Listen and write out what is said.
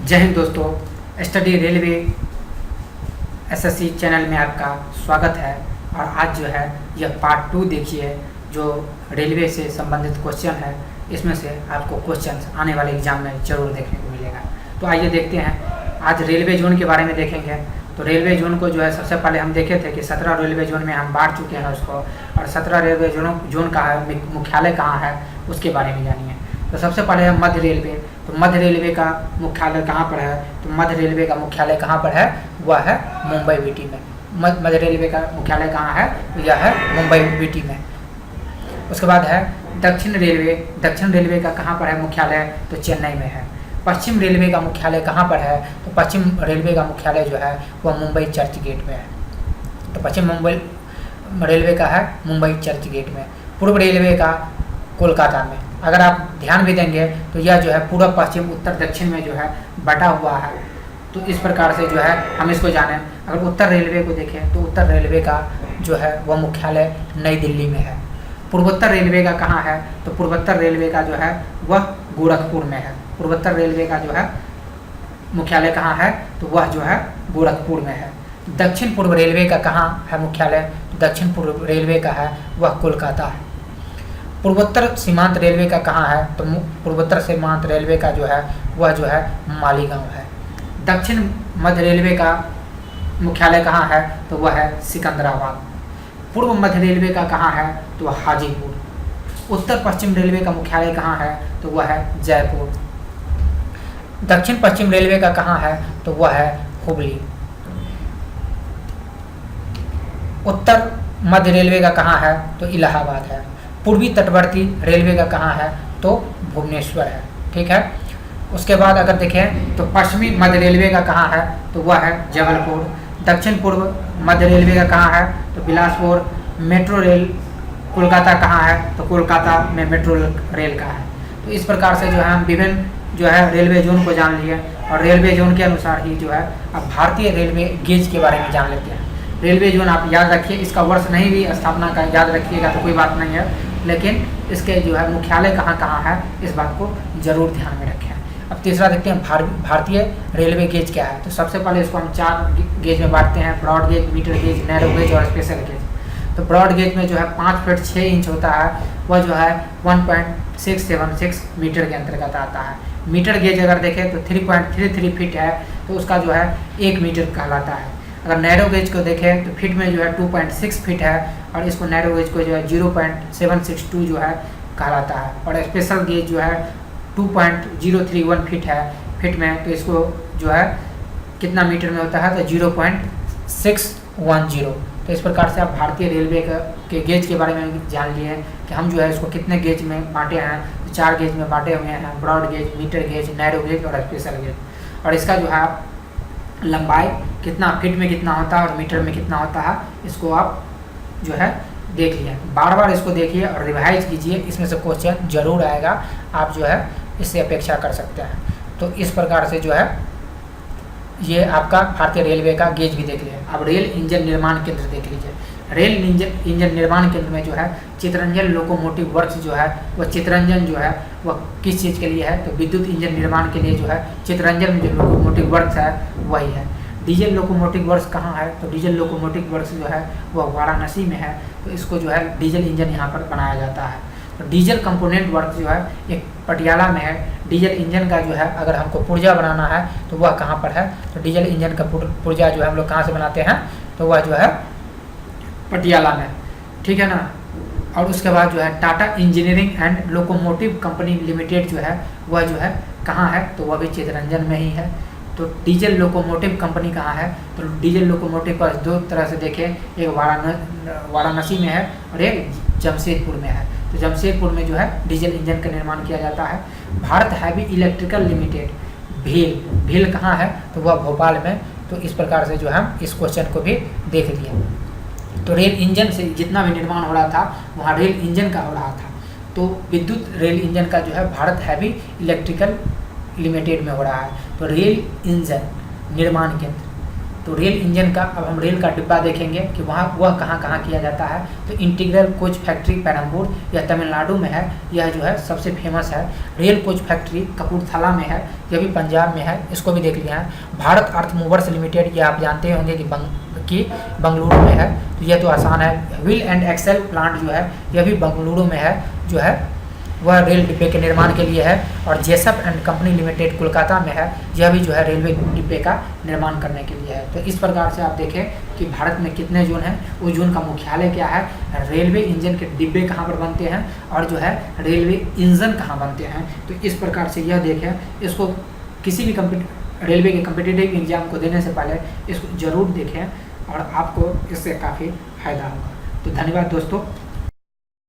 जय हिंद दोस्तों, study railway SSC channel में आपका स्वागत है। और आज जो है यह पार्ट 2 देखिए, जो रेलवे से संबंधित क्वेश्चन है। इसमें से आपको क्वेश्चन आने वाले एग्जाम में जरूर देखने को मिलेगा। तो आइए देखते हैं, आज रेलवे जोन के बारे में देखेंगे। तो रेलवे जोन को जो है सबसे पहले हम देखे थे कि 17 रेलवे जोन में हम बांट चुके हैं उसको, और 17 रेलवे जोन का है मुख्यालय कहाँ है उसके बारे में जानिए। तो सबसे पहले है मध्य रेलवे। तो मध्य रेलवे का मुख्यालय कहाँ पर है? तो मध्य रेलवे का मुख्यालय कहाँ पर है? वह है मुंबई वीटी में। मध्य रेलवे का मुख्यालय कहाँ है? यह है मुंबई वीटी में। उसके बाद है दक्षिण रेलवे। दक्षिण रेलवे का कहाँ पर है मुख्यालय? तो चेन्नई में है। पश्चिम रेलवे का मुख्यालय कहाँ पर है? तो पश्चिम रेलवे का मुख्यालय जो है वह मुंबई चर्च गेट में है। तो पश्चिम मुंबई रेलवे का है मुंबई चर्च गेट में। पूर्व रेलवे का कोलकाता में। अगर आप ध्यान भी देंगे तो यह जो है पूर्व पश्चिम उत्तर दक्षिण में जो है बटा हुआ है। तो इस प्रकार से जो है हम इसको जानें। अगर उत्तर रेलवे को देखें तो उत्तर रेलवे का जो है वह मुख्यालय नई दिल्ली में है। पूर्वोत्तर रेलवे का कहाँ है? तो पूर्वोत्तर रेलवे का जो है वह गोरखपुर में है। पूर्वोत्तर रेलवे का जो है मुख्यालय कहाँ है? तो वह जो है गोरखपुर में है। दक्षिण पूर्व रेलवे का कहाँ है मुख्यालय? तो दक्षिण पूर्व रेलवे का है वह कोलकाता है। पूर्वोत्तर सीमांत रेलवे का कहाँ है? तो पूर्वोत्तर सीमांत रेलवे का जो है वह जो है मालीगांव है। दक्षिण मध्य रेलवे का मुख्यालय कहाँ है? तो वह है सिकंदराबाद। पूर्व मध्य रेलवे का कहाँ है? तो वह हाजीपुर। उत्तर पश्चिम रेलवे का मुख्यालय कहाँ है? तो वह है जयपुर। दक्षिण पश्चिम रेलवे का कहाँ है? तो वह है हुबली। उत्तर मध्य रेलवे का कहाँ है? तो इलाहाबाद है। पूर्वी तटवर्ती रेलवे का कहाँ है? तो भुवनेश्वर है। ठीक है। उसके बाद अगर देखें तो पश्चिमी मध्य रेलवे का कहाँ है? तो वह है जबलपुर। दक्षिण पूर्व मध्य रेलवे का कहाँ है? तो बिलासपुर। मेट्रो रेल कोलकाता कहाँ है? तो कोलकाता में मेट्रो रेल का है। तो इस प्रकार से जो है हम विभिन्न जो है रेलवे जोन को जान लिए, और रेलवे जोन के अनुसार ही जो है अब भारतीय रेलवे गेज के बारे में जान लेते हैं। रेलवे जोन आप याद रखिए, इसका वर्ष नहीं भी स्थापना का याद रखिएगा तो कोई बात नहीं है, लेकिन इसके जो है मुख्यालय कहाँ कहाँ है इस बात को जरूर ध्यान में रखें। अब तीसरा देखते हैं भारतीय रेलवे गेज क्या है। तो सबसे पहले इसको हम 4 गेज में बांटते हैं: broad gauge, metre gauge, narrow gauge और स्पेशल गेज। तो ब्रॉड गेज में जो है 5 फीट 6 इंच होता है, वह जो है 1.676 मीटर के अंतर्गत आता है। मीटर गेज अगर देखें तो 3.33 फीट है, तो उसका जो है 1 मीटर कहलाता है। अगर नैरो गेज को देखें तो फीट में जो है 2.6 फीट है, और इसको नैरो गेज को जो है 0.762 जो है कहलाता है। और स्पेशल गेज जो है 2.031 फीट है फीट में, तो इसको जो है कितना मीटर में होता है? तो 0.610। तो इस प्रकार से आप भारतीय रेलवे के गेज के बारे में जान लिए कि हम जो है इसको कितने गेज में बांटे हैं। तो 4 गेज में बांटे हुए हैं: broad gauge, metre gauge, narrow gauge और स्पेशल गेज। और इसका जो है लंबाई कितना फीट में कितना होता है और मीटर में कितना होता है, इसको आप जो है देख लिए। बार बार इसको देखिए और रिवाइज कीजिए, इसमें से क्वेश्चन जरूर आएगा। आप जो है इससे अपेक्षा कर सकते हैं। तो इस प्रकार से जो है ये आपका भारतीय रेलवे का गेज भी देख लिया। अब रेल इंजन निर्माण केंद्र देख लीजिए। रेल इंजन निर्माण केंद्र में जो है चितरंजन लोकोमोटिव वर्क्स जो है वह चितरंजन जो है वह किस चीज़ के लिए है? तो विद्युत इंजन निर्माण के लिए जो है चितरंजन जो लोकोमोटिव वर्क्स है वही है। डीजल लोकोमोटिव वर्क्स कहाँ है? तो डीजल लोकोमोटिव वर्क्स जो है वह वाराणसी में है। तो इसको जो है डीजल इंजन यहाँ पर बनाया जाता है। तो डीजल कंपोनेंट वर्क जो है एक पटियाला में है। डीजल इंजन का जो है अगर हमको पुर्जा बनाना है तो वह कहाँ पर है? तो डीजल इंजन का पुर्जा जो है हम लोग कहाँ से बनाते हैं? तो वह जो है पटियाला में। ठीक है ना। और उसके बाद जो है Tata engineering and locomotive company limited जो है वह जो है कहाँ है? तो वह भी चितरंजन में ही है। तो डीजल लोकोमोटिव कंपनी कहाँ है? तो डीजल लोकोमोटिव पर 2 तरह से देखें, एक वाराणसी में है और एक जमशेदपुर में है। तो जमशेदपुर में जो है डीजल इंजन का निर्माण किया जाता है। Bharat heavy electrical limited Bhil कहाँ है? तो वह भोपाल में। तो इस प्रकार से जो है हम इस क्वेश्चन को भी देख लिए। तो रेल इंजन से जितना भी निर्माण हो रहा था वहाँ रेल इंजन का हो रहा था। तो विद्युत रेल इंजन का जो है भारत हैवी इलेक्ट्रिकल लिमिटेड में हो रहा है। तो रेल इंजन निर्माण केंद्र तो रेल इंजन का अब हम रेल का डिब्बा देखेंगे कि वह कहाँ कहाँ किया जाता है। तो इंटीग्रल कोच फैक्ट्री पेरम्बूर, यह तमिलनाडु में है, यह जो है सबसे फेमस है। रेल कोच फैक्ट्री कपूरथला में है, यह भी पंजाब में है, इसको भी देख लिया है। भारत अर्थ मूवर्स लिमिटेड, ये आप जानते होंगे कि बंगलुरु में है, तो यह तो आसान है। व्हील एंड एक्सेल प्लांट जो है यह भी बंगलुरु में है, जो है वह रेल डिब्बे के निर्माण के लिए है। और Jessop and company limited Kolkata में है, यह भी जो है रेलवे डिब्बे का निर्माण करने के लिए है। तो इस प्रकार से आप देखें कि भारत में कितने जोन हैं, उस जोन का मुख्यालय क्या है, रेलवे इंजन के डिब्बे कहाँ पर बनते हैं और जो है रेलवे इंजन कहाँ बनते हैं। तो इस प्रकार से यह देखें, इसको किसी भी रेलवे के कम्पिटिटिव एग्जाम को देने से पहले इसको ज़रूर देखें और आपको इससे काफ़ी फायदा होगा। तो धन्यवाद दोस्तों।